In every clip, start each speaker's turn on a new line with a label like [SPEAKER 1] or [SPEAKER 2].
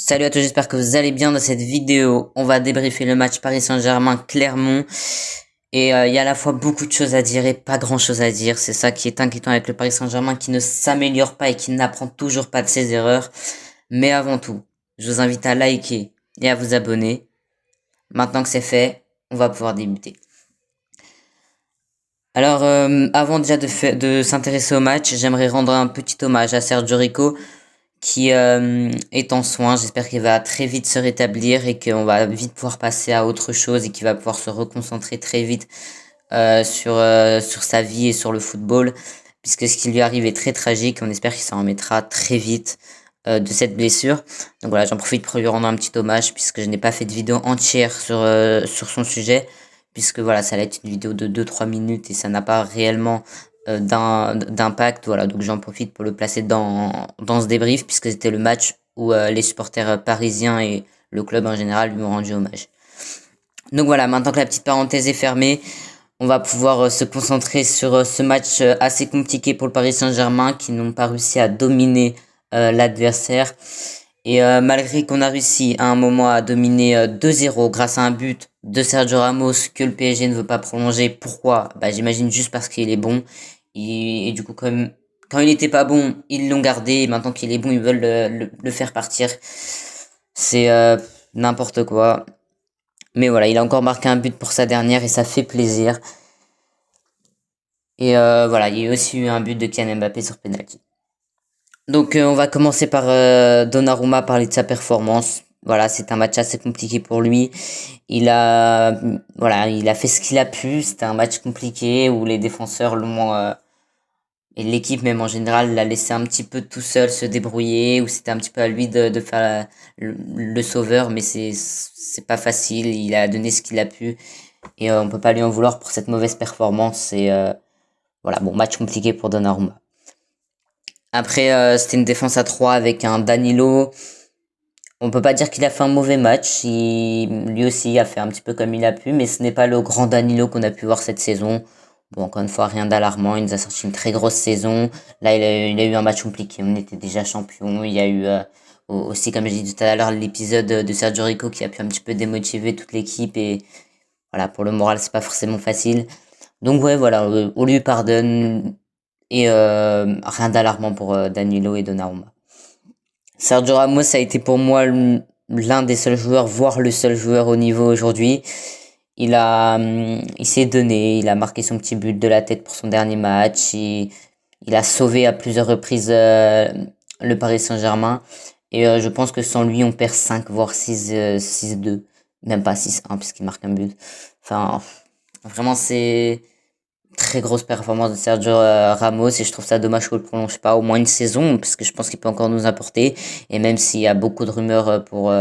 [SPEAKER 1] Salut à tous, j'espère que vous allez bien. Dans cette vidéo, on va débriefer le match Paris Saint-Germain-Clermont. Et il y a à la fois beaucoup de choses à dire et pas grand-chose à dire. C'est ça qui est inquiétant avec le Paris Saint-Germain qui ne s'améliore pas et qui n'apprend toujours pas de ses erreurs. Mais avant tout, je vous invite à liker et à vous abonner. Maintenant que c'est fait, on va pouvoir débuter. Alors, avant déjà de s'intéresser au match, j'aimerais rendre un petit hommage à Sergio Rico qui est en soins. J'espère qu'il va très vite se rétablir et qu'on va vite pouvoir passer à autre chose et qu'il va pouvoir se reconcentrer très vite sur sa vie et sur le football, puisque ce qui lui arrive est très tragique. On espère qu'il s'en remettra très vite de cette blessure. Donc voilà, j'en profite pour lui rendre un petit hommage, puisque je n'ai pas fait de vidéo entière sur son sujet, puisque voilà, ça allait être une vidéo de 2-3 minutes et ça n'a pas réellement d'impact. Voilà, donc j'en profite pour le placer dans ce débrief, puisque c'était le match où les supporters parisiens et le club en général lui ont rendu hommage. Donc voilà, maintenant que la petite parenthèse est fermée, on va pouvoir se concentrer sur ce match assez compliqué pour le Paris Saint-Germain, qui n'ont pas réussi à dominer l'adversaire. Et malgré qu'on a réussi à un moment à dominer 2-0 grâce à un but de Sergio Ramos que le PSG ne veut pas prolonger. Pourquoi? Bah, j'imagine juste parce qu'il est bon. Et du coup, quand il n'était pas bon, ils l'ont gardé. Et maintenant qu'il est bon, ils veulent le faire partir. C'est n'importe quoi. Mais voilà, il a encore marqué un but pour sa dernière et ça fait plaisir. Et voilà, il y a aussi eu un but de Kylian Mbappé sur penalty. Donc on va commencer par Donnarumma, parler de sa performance. Voilà, c'est un match assez compliqué pour lui. Il a fait ce qu'il a pu. C'était un match compliqué où les défenseurs et l'équipe même en général l'a laissé un petit peu tout seul se débrouiller, où c'était un petit peu à lui de faire le sauveur, mais c'est pas facile. Il a donné ce qu'il a pu et on peut pas lui en vouloir pour cette mauvaise performance. Et voilà, bon, match compliqué pour Donnarumma. Après, c'était une défense à 3 avec un Danilo. On peut pas dire qu'il a fait un mauvais match. Lui aussi a fait un petit peu comme il a pu, mais ce n'est pas le grand Danilo qu'on a pu voir cette saison. Bon, encore une fois, rien d'alarmant. Il nous a sorti une très grosse saison. Là, il a eu un match compliqué. On était déjà champion. Il y a eu aussi, comme j'ai dit tout à l'heure, l'épisode de Sergio Rico qui a pu un petit peu démotiver toute l'équipe. Et voilà, pour le moral, c'est pas forcément facile. Donc ouais, voilà, on lui pardonne. Et rien d'alarmant pour Danilo et Donnarumma. Sergio Ramos a été pour moi l'un des seuls joueurs, voire le seul joueur au niveau aujourd'hui. Il s'est donné, il a marqué son petit but de la tête pour son dernier match. Il a sauvé à plusieurs reprises le Paris Saint-Germain. Et je pense que sans lui, on perd 5 voire 6-2. Même pas 6-1 puisqu'il marque un but. Enfin, vraiment, c'est très grosse performance de Sergio Ramos et je trouve ça dommage qu'on le prolonge pas au moins une saison parce que je pense qu'il peut encore nous apporter. Et même s'il y a beaucoup de rumeurs pour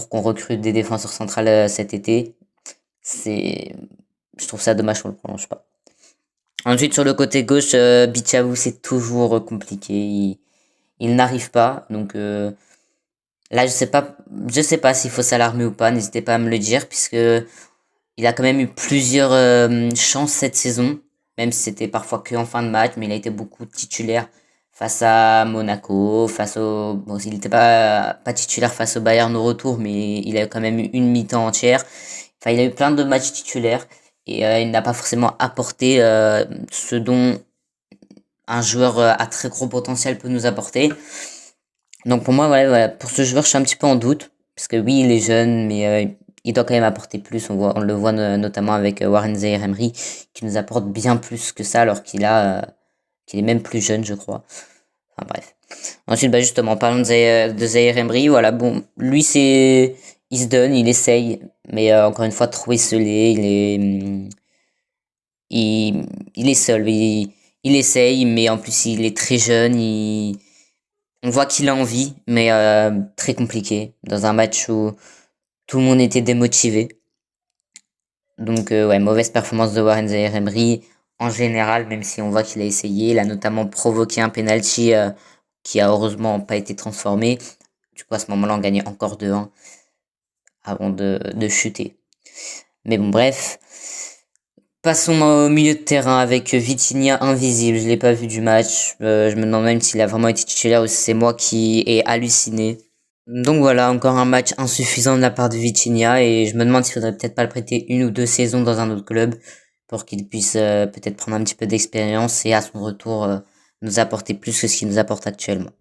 [SPEAKER 1] qu'on recrute des défenseurs centrales cet été, je trouve ça dommage qu'on le prolonge pas. Ensuite, sur le côté gauche, Bichaou, c'est toujours compliqué. Il n'arrive pas. Donc là, je sais pas s'il faut s'alarmer ou pas. N'hésitez pas à me le dire, puisque il a quand même eu plusieurs chances cette saison, même si c'était parfois que en fin de match, mais il a été beaucoup titulaire face à Monaco, bon, il n'était pas titulaire face au Bayern au retour, mais il a quand même eu une mi-temps entière. Enfin, il a eu plein de matchs titulaires et il n'a pas forcément apporté ce dont un joueur à très gros potentiel peut nous apporter. Donc pour moi, voilà, pour ce joueur, je suis un petit peu en doute, parce que oui, il est jeune, mais il doit quand même apporter plus. On le voit notamment avec Warren Zaïre-Emery, qui nous apporte bien plus que ça, alors qu'il est même plus jeune, je crois. Enfin bref. Ensuite, bah justement, parlons de Zaïre-Emery. Voilà, bon, lui il se donne, il essaye, mais encore une fois, trop esselé. Il est seul. Il essaye, mais en plus, il est très jeune. On voit qu'il a envie, mais très compliqué. Dans un match où tout le monde était démotivé. Donc ouais, mauvaise performance de Warren Zaïre-Emery en général, même si on voit qu'il a essayé. Il a notamment provoqué un penalty qui a heureusement pas été transformé. Du coup, à ce moment-là, on gagnait encore 2-1 avant de chuter. Mais bon, bref. Passons au milieu de terrain avec Vitinha invisible. Je l'ai pas vu du match. Je me demande même s'il a vraiment été titulaire ou si c'est moi qui ai halluciné. Donc voilà, encore un match insuffisant de la part de Vitinha et je me demande s'il faudrait peut-être pas le prêter 1 ou 2 saisons dans un autre club pour qu'il puisse peut-être prendre un petit peu d'expérience et à son retour nous apporter plus que ce qu'il nous apporte actuellement.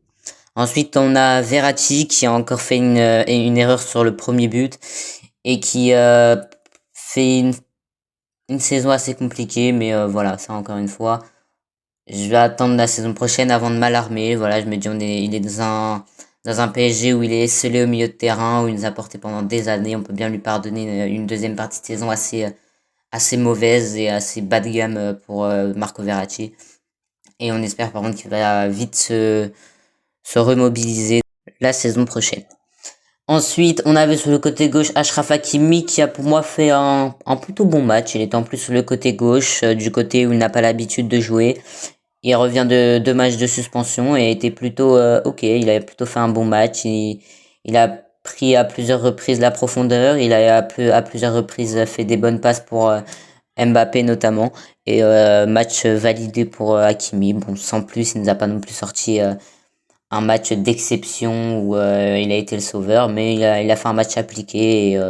[SPEAKER 1] Ensuite, on a Verratti qui a encore fait une erreur sur le premier but et qui fait une saison assez compliquée, mais voilà, ça encore une fois. Je vais attendre la saison prochaine avant de m'alarmer. Voilà, je me dis il est dans un PSG où il est esselé au milieu de terrain, où il nous a porté pendant des années. On peut bien lui pardonner une deuxième partie de saison assez mauvaise et assez bas de gamme pour Marco Verratti. Et on espère par contre qu'il va vite se remobiliser la saison prochaine. Ensuite, on avait sur le côté gauche Achraf Hakimi qui a pour moi fait un plutôt bon match. Il est en plus sur le côté gauche, du côté où il n'a pas l'habitude de jouer. Il revient de 2 matchs de suspension et était plutôt ok. Il a plutôt fait un bon match. Il a pris à plusieurs reprises la profondeur. Il a à plusieurs reprises fait des bonnes passes pour Mbappé notamment. Et match validé pour Hakimi. Bon, sans plus, il nous a pas non plus sorti un match d'exception où il a été le sauveur, mais il a fait un match appliqué et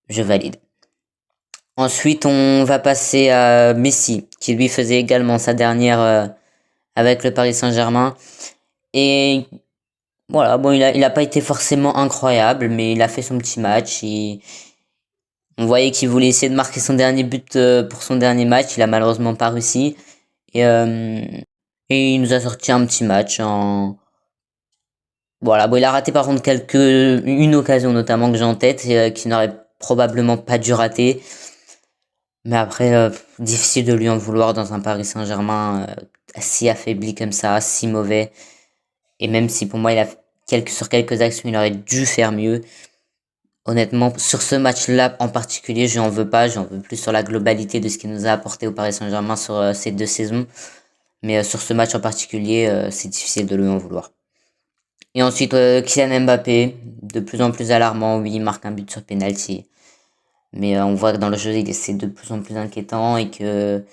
[SPEAKER 1] je valide. Ensuite, on va passer à Messi, qui lui faisait également sa dernière avec le Paris Saint-Germain. Et voilà, bon, il a pas été forcément incroyable, mais il a fait son petit match. On voyait qu'il voulait essayer de marquer son dernier but pour son dernier match. Il a malheureusement pas réussi. Et, euh, et il nous a sorti un petit match voilà, bon, il a raté par contre une occasion notamment que j'ai en tête, qui n'aurait probablement pas dû rater. Mais après, difficile de lui en vouloir dans un Paris Saint-Germain si affaibli comme ça, si mauvais. Et même si pour moi, sur quelques actions, il aurait dû faire mieux. Honnêtement, sur ce match-là en particulier, je n'en veux pas. J'en veux plus sur la globalité de ce qu'il nous a apporté au Paris Saint-Germain sur ces 2 saisons. Mais sur ce match en particulier, c'est difficile de lui en vouloir. Et ensuite, Kylian Mbappé, de plus en plus alarmant. Oui, il marque un but sur penalty. Mais on voit que dans le jeu, c'est de plus en plus inquiétant et que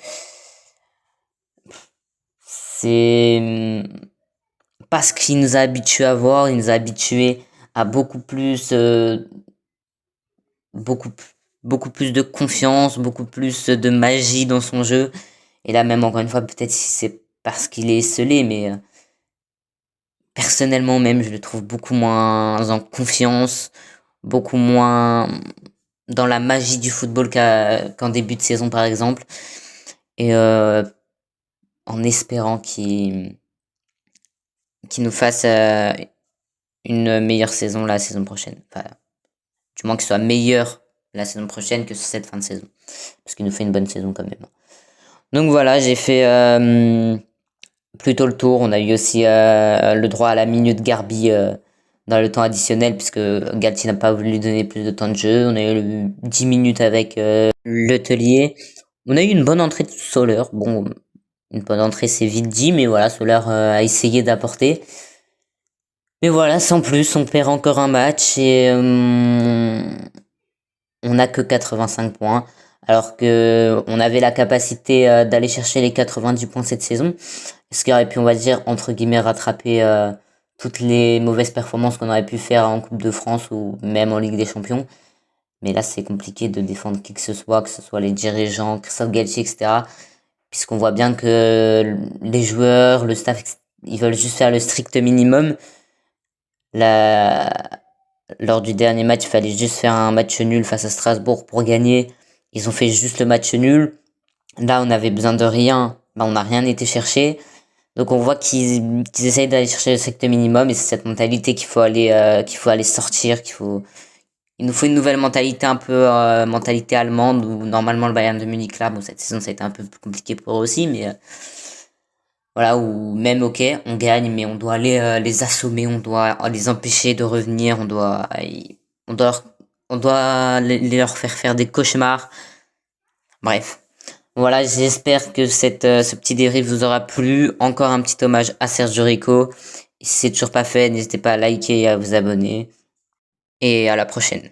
[SPEAKER 1] c'est pas ce qu'il nous a habitués à voir. Il nous a habitués à beaucoup, beaucoup plus de confiance, beaucoup plus de magie dans son jeu. Et là, même encore une fois, peut-être si c'est parce qu'il est esselé, mais personnellement même, je le trouve beaucoup moins en confiance, beaucoup moins dans la magie du football qu'en début de saison, par exemple. Et en espérant qu'il nous fasse une meilleure saison la saison prochaine. Enfin, du moins qu'il soit meilleur la saison prochaine que sur cette fin de saison. Parce qu'il nous fait une bonne saison quand même. Donc voilà, j'ai fait plutôt le tour. On a eu aussi le droit à la minute Garbi dans le temps additionnel puisque Galtier n'a pas voulu lui donner plus de temps de jeu. On a eu 10 minutes avec Letellier. On a eu une bonne entrée de Soler. Bon, une bonne entrée c'est vite dit, mais voilà, Soler a essayé d'apporter. Mais voilà, sans plus, on perd encore un match et on n'a que 85 points. Alors que on avait la capacité d'aller chercher les 90 points cette saison. Ce qui aurait pu, on va dire, entre guillemets, rattraper toutes les mauvaises performances qu'on aurait pu faire en Coupe de France ou même en Ligue des Champions. Mais là, c'est compliqué de défendre qui que ce soit les dirigeants, Christophe Galtier, etc. Puisqu'on voit bien que les joueurs, le staff, ils veulent juste faire le strict minimum. La... Lors du dernier match, il fallait juste faire un match nul face à Strasbourg pour gagner. Ils ont fait juste le match nul. Là, on avait besoin de rien. Bah, on n'a rien été chercher. Donc on voit qu'ils essayent d'aller chercher le strict minimum et c'est cette mentalité qu'il faut aller sortir, il nous faut une nouvelle mentalité un peu mentalité allemande où normalement le Bayern de Munich là, bon cette saison ça a été un peu plus compliqué pour eux aussi, mais voilà, où même ok on gagne mais on doit aller les assommer, on doit les empêcher de revenir, on doit leur, on doit leur faire des cauchemars. Bref. Voilà, j'espère que ce petit débrief vous aura plu. Encore un petit hommage à Sergio Rico. Si c'est toujours pas fait, n'hésitez pas à liker et à vous abonner. Et à la prochaine.